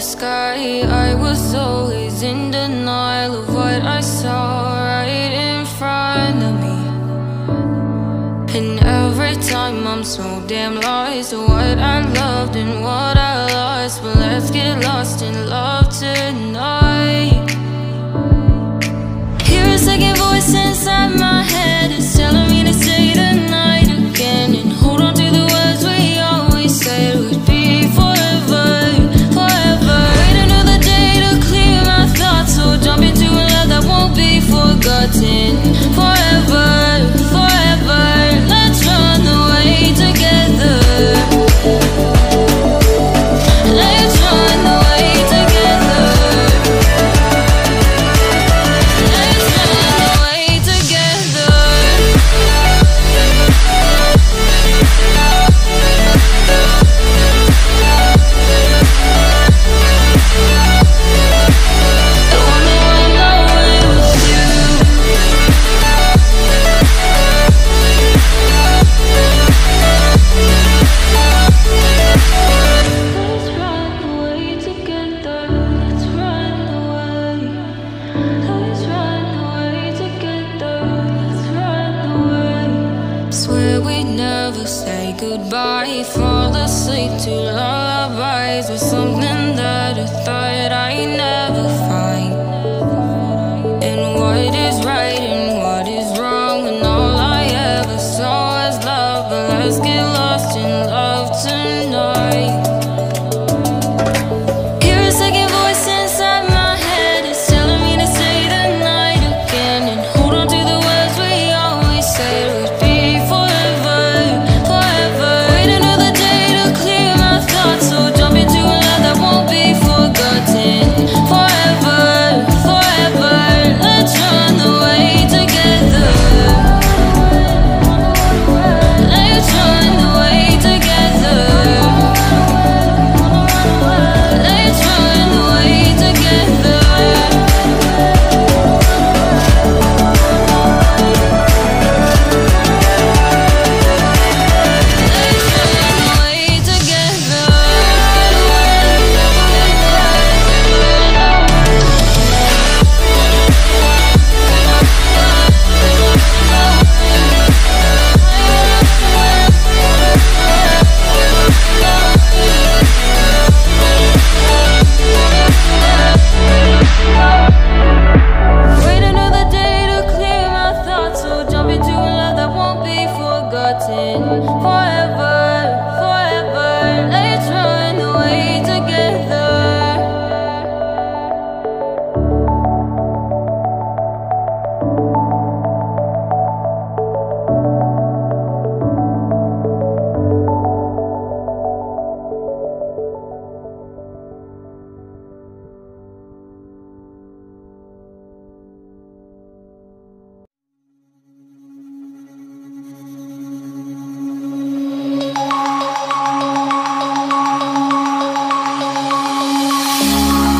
sky. I was always in denial of what I saw right in front of me. And every time I'm so damn lost to what I loved and what I lost. But let's get lost in love tonight. Hear a second voice inside my head. It's telling me to stay the night again and hold on to the words we always said would be forever, forever. Wait another day to clear my thoughts, so jump into a love that won't be forgotten. Forever, forever. Let's run away together. Let's run away together. Let's run away together. I wanna run away with you. Let's run away together. Let's run away. Let's run away together. Let's run away. Swear we'd never say goodbye. Fall asleep to lullabies with something that I thought I'd never find. And what is right and what is wrong, and all I ever saw was love. But let's get lost in love tonight. Hear a second voice inside my head. It's telling me to stay the night again and hold on to the words we always said would be forever, forever. Wait another day to clear my thoughts, so jump into a love that won't be forgotten. Forever, forever. Let's run away together. Let's run away together. Let's run away together. Let's run away together. Wait another day to clear my thoughts, so jump into a love that won't be forgotten. Forever, forever. Let's run away together.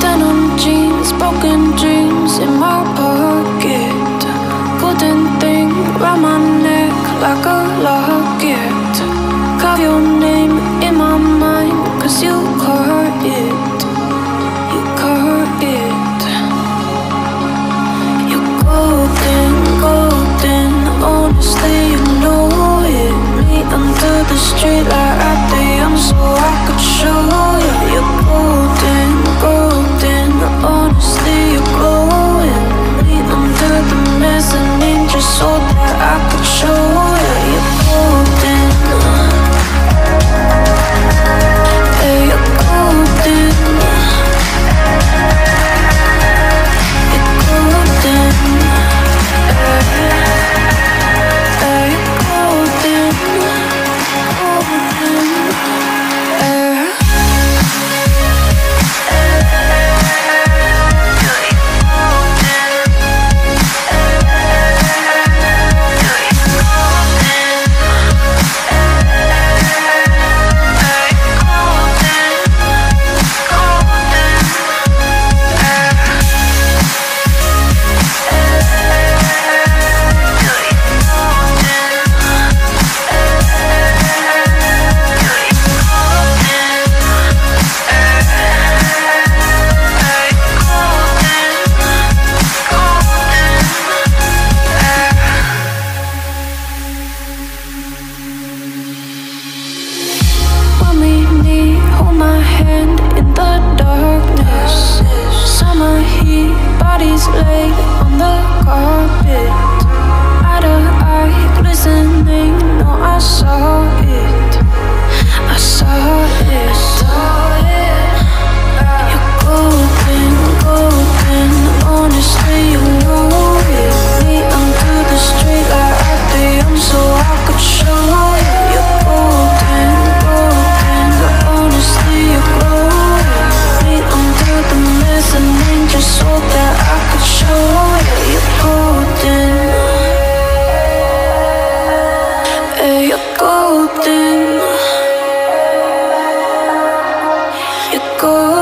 Denim jeans, broken dreams in my pocket. Golden thing round my neck like a locket. Carve your name in my mind, 'cause you caught it. You caught it. You're golden, golden. Honestly, you know it. Meet under the street like I am, so I could show you. You're golden, golden. Honestly, you're glowing. Meet under the mezzanine just so that I could show you. You're golden. Yeah, you're golden. bodies laid on the carpet. Eye to eye, glistening. No, I saw it. I saw it. You're golden, golden. Honestly, you know it. Me under the street light at the young, so I could show you. You're golden, golden. But honestly, you're glowing. Me under the mezzanine, just so that I could show you. You're golden. Hey, you're golden. You're golden.